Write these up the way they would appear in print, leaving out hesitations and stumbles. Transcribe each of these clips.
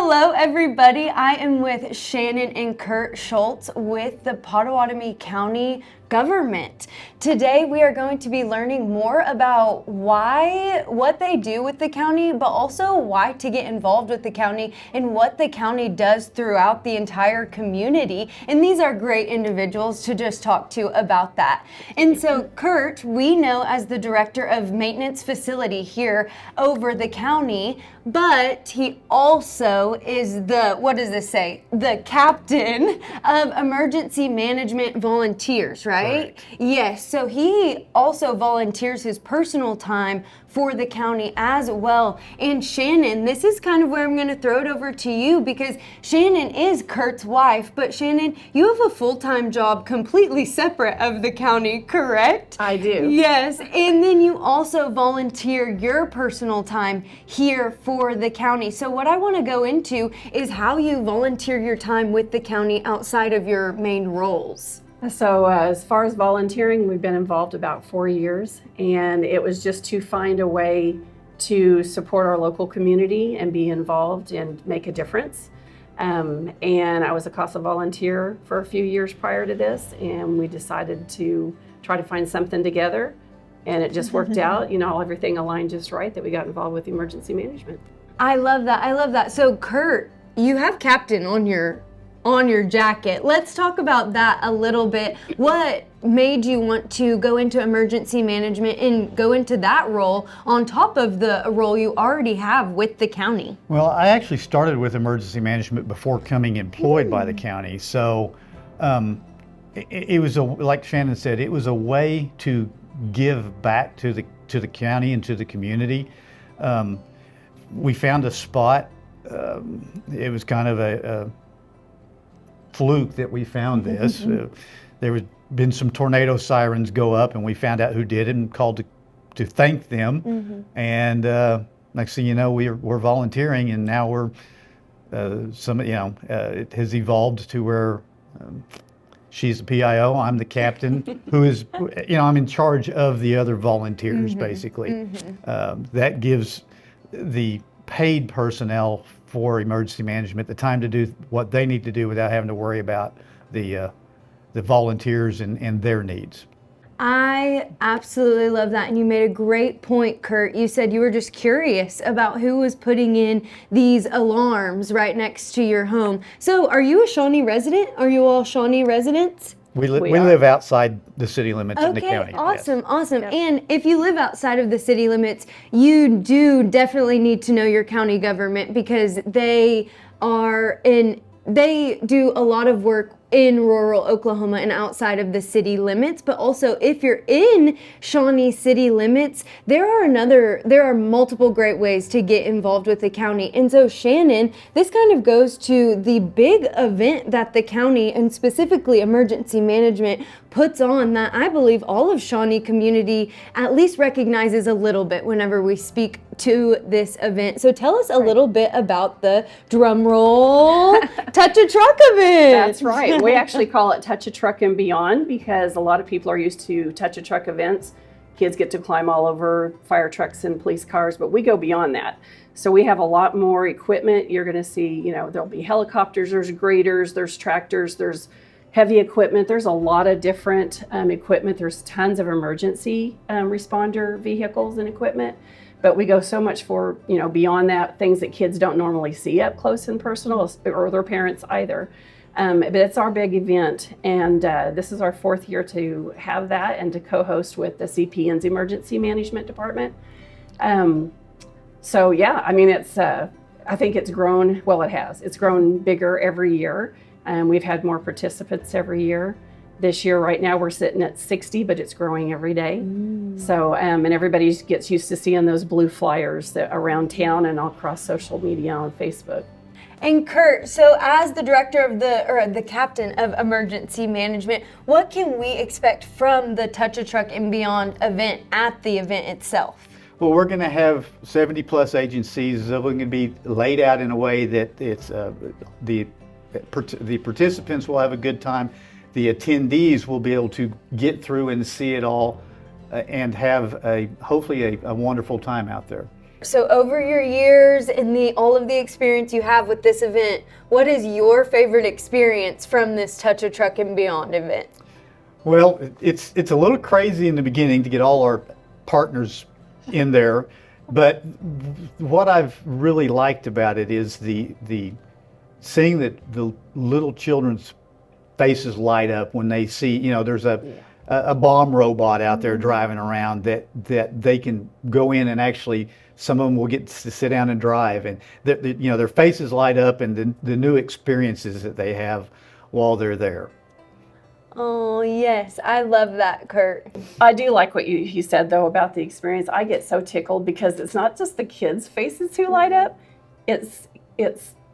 Hello, everybody. I am with Shannon and Kurt Schultz with the Pottawatomie County government. Today we are going to be learning more about what they do with the county, but also why to get involved with the county and what the county does throughout the entire community. And these are great individuals to just talk to about that. And so Kurt, we know as the director of maintenance facility here over the county, but he also is the captain of emergency management volunteers, right? Correct. Yes, so he also volunteers his personal time for the county as well. And Shannon, this is kind of where I'm going to throw it over to you because Shannon is Kurt's wife, but Shannon, you have a full-time job completely separate of the county, correct? I do. Yes, and then you also volunteer your personal time here for the county. So what I want to go into is how you volunteer your time with the county outside of your main roles. So as far as volunteering, we've been involved about 4 years, and it was just to find a way to support our local community and be involved and make a difference. And I was a CASA volunteer for a few years prior to this, and we decided to try to find something together, and it just worked out. You know, everything aligned just right that we got involved with emergency management. I love that. I love that. So Kurt, you have captain on your jacket. Let's talk about that a little bit. What made you want to go into emergency management and go into that role on top of the role you already have with the county? Well, I actually started with emergency management before coming employed by the county. So it was like Shannon said, it was a way to give back to the county and to the community. We found a spot. It was kind of a fluke that we found this. There was been some tornado sirens go up, and we found out who did it and called to thank them. And next thing you know, we're volunteering, and now we're it has evolved to where she's the PIO, I'm the captain, who is, I'm in charge of the other volunteers, basically. That gives the paid personnel for emergency management the time to do what they need to do without having to worry about the volunteers and their needs. I absolutely love that, and you made a great point, Kurt. You said you were just curious about who was putting in these alarms right next to your home. So are you a Shawnee resident? Are you all Shawnee residents? We live outside the city limits in the county. Awesome, yes. awesome. Yep. And if you live outside of the city limits, you do definitely need to know your county government because they do a lot of work in rural Oklahoma and outside of the city limits, but also if you're in Shawnee city limits, there are multiple great ways to get involved with the county. And so Shannon, this kind of goes to the big event that the county and specifically emergency management puts on that I believe all of Shawnee community at least recognizes a little bit whenever we speak to this event. So tell us a little bit about the drum roll Touch a Truck event. That's right. We actually call it Touch a Truck and Beyond because a lot of people are used to Touch a Truck events. Kids get to climb all over fire trucks and police cars, but we go beyond that. So we have a lot more equipment. You're going to see, there'll be helicopters, there's graders, there's tractors, there's heavy equipment. There's a lot of different equipment. There's tons of emergency responder vehicles and equipment. But we go so much for, beyond that, things that kids don't normally see up close and personal, or their parents either. But it's our big event, and this is our 4th year to have that and to co-host with the CPN's Emergency Management Department. So yeah, I think it's grown, well it has. It's grown bigger every year, and we've had more participants every year. This year, right now, we're sitting at 60, but it's growing every day. So, and everybody gets used to seeing those blue flyers around town and all across social media on Facebook. And Kurt, so as the director of the captain of emergency management, what can we expect from the Touch a Truck and Beyond event at the event itself? Well, we're going to have 70 plus agencies. They're going to be laid out in a way that it's the participants will have a good time. The attendees will be able to get through and see it all and have hopefully a wonderful time out there. So over your years and all of the experience you have with this event, what is your favorite experience from this Touch a Truck and Beyond event? Well, it's a little crazy in the beginning to get all our partners in there, but what I've really liked about it is the seeing that the little children's faces light up when they see, there's a bomb robot out there driving around that they can go in and actually, some of them will get to sit down and drive, and their faces light up, and the new experiences that they have while they're there. Oh, yes. I love that, Kurt. I do like what you said, though, about the experience. I get so tickled because it's not just the kids' faces who light up, it's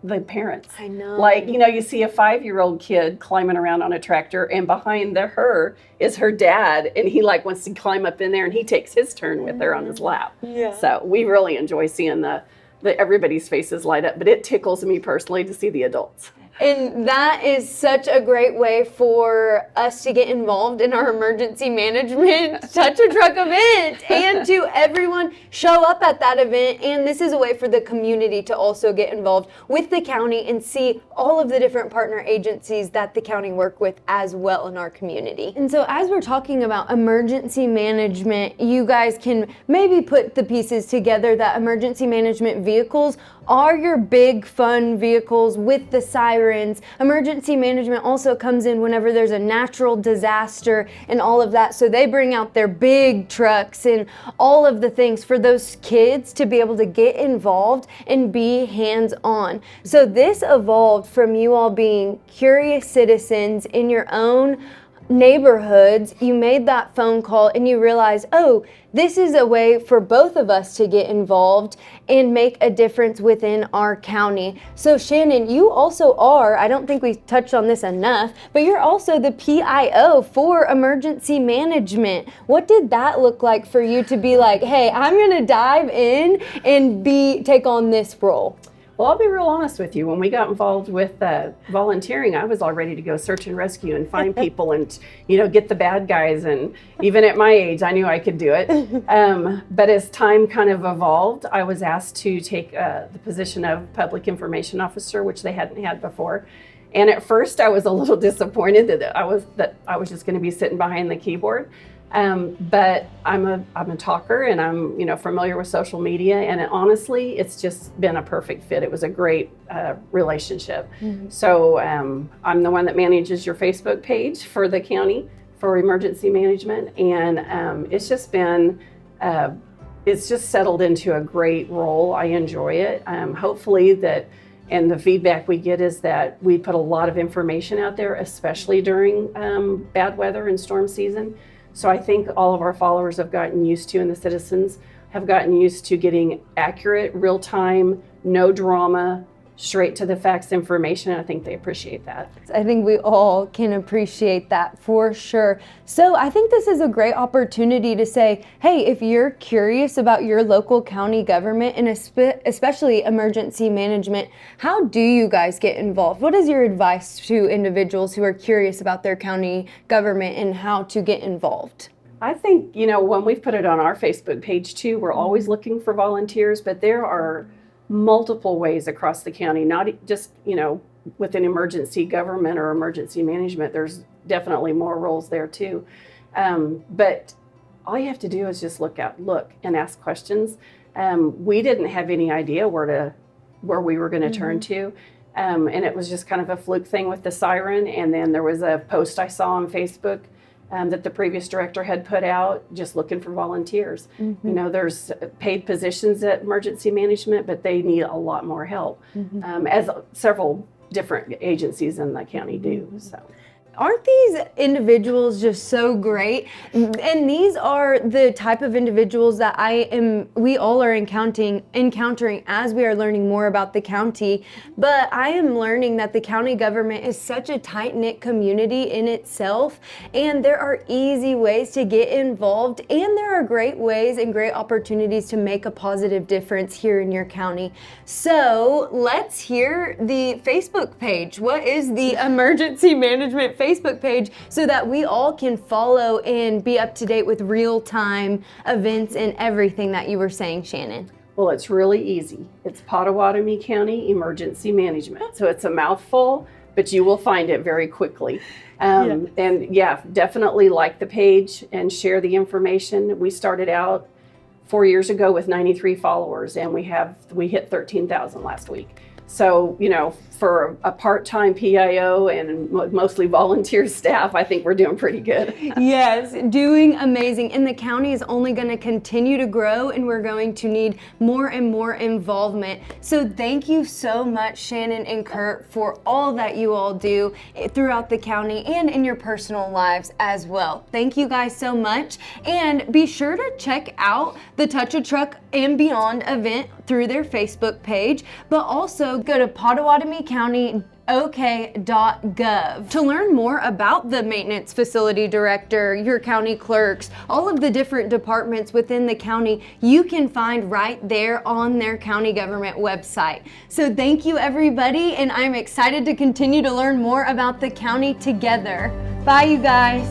the parents. I know. Like, you see a 5-year-old kid climbing around on a tractor, and behind her is her dad, and he wants to climb up in there, and he takes his turn with her on his lap. Yeah. So we really enjoy seeing the everybody's faces light up, but it tickles me personally to see the adults. And that is such a great way for us to get involved in our emergency management Touch a Truck event, and to everyone show up at that event. And this is a way for the community to also get involved with the county and see all of the different partner agencies that the county work with as well in our community. And so as we're talking about emergency management, you guys can maybe put the pieces together that emergency management vehicles are your big fun vehicles with the sirens. Emergency management also comes in whenever there's a natural disaster and all of that. So they bring out their big trucks and all of the things for those kids to be able to get involved and be hands-on. So this evolved from you all being curious citizens in your own neighborhoods. You made that phone call and you realized, oh, this is a way for both of us to get involved and make a difference within our county. So Shannon, you also are, I don't think we touched on this enough, but you're also the PIO for emergency management. What did that look like for you to be like, hey, I'm gonna dive in and take on this role? Well, I'll be real honest with you. When we got involved with volunteering, I was all ready to go search and rescue and find people and, get the bad guys. And even at my age, I knew I could do it. But as time kind of evolved, I was asked to take the position of public information officer, which they hadn't had before. And at first, I was a little disappointed that I was just going to be sitting behind the keyboard. But I'm a talker, and I'm familiar with social media, and honestly, it's just been a perfect fit. It was a great relationship. Mm-hmm. So I'm the one that manages your Facebook page for the county for emergency management, and it's just been it's just settled into a great role. I enjoy it. Hopefully that. And the feedback we get is that we put a lot of information out there, especially during bad weather and storm season. So I think all of our followers have gotten used to, and the citizens have gotten used to getting accurate, real-time, no drama, straight to the facts information. And I think they appreciate that. I think we all can appreciate that for sure. So I think this is a great opportunity to say, hey, if you're curious about your local county government and especially emergency management, how do you guys get involved? What is your advice to individuals who are curious about their county government and how to get involved? I think, when we've put it on our Facebook page too, we're always looking for volunteers, but there are multiple ways across the county, not just, within emergency government or emergency management. There's definitely more roles there too. But all you have to do is just look and ask questions. We didn't have any idea where we were going to turn to. And it was just kind of a fluke thing with the siren. And then there was a post I saw on Facebook that the previous director had put out, just looking for volunteers. Mm-hmm. There's paid positions at emergency management, but they need a lot more help, as several different agencies in the county do. So. Aren't these individuals just so great? And these are the type of individuals that we all are encountering as we are learning more about the county. But I am learning that the county government is such a tight-knit community in itself, and there are easy ways to get involved, and there are great ways and great opportunities to make a positive difference here in your county. So let's hear the Facebook page. What is the emergency management Facebook page so that we all can follow and be up to date with real-time events and everything that you were saying, Shannon? Well, it's really easy. It's Pottawatomie County Emergency Management. So it's a mouthful, but you will find it very quickly. And yeah, definitely like the page and share the information. We started out 4 years ago with 93 followers, and we hit 13,000 last week. So, you know, for a part-time PIO and mostly volunteer staff, I think we're doing pretty good. Yes, doing amazing. And the county is only going to continue to grow, and we're going to need more and more involvement. So thank you so much, Shannon and Kurt, for all that you all do throughout the county and in your personal lives as well. Thank you guys so much. And be sure to check out the Touch a Truck and Beyond event through their Facebook page, but also go to Pottawatomie County OK.gov to learn more about the maintenance facility director, your county clerks, all of the different departments within the county. You can find right there on their county government website. So thank you, everybody, and I'm excited to continue to learn more about the county together. Bye, you guys.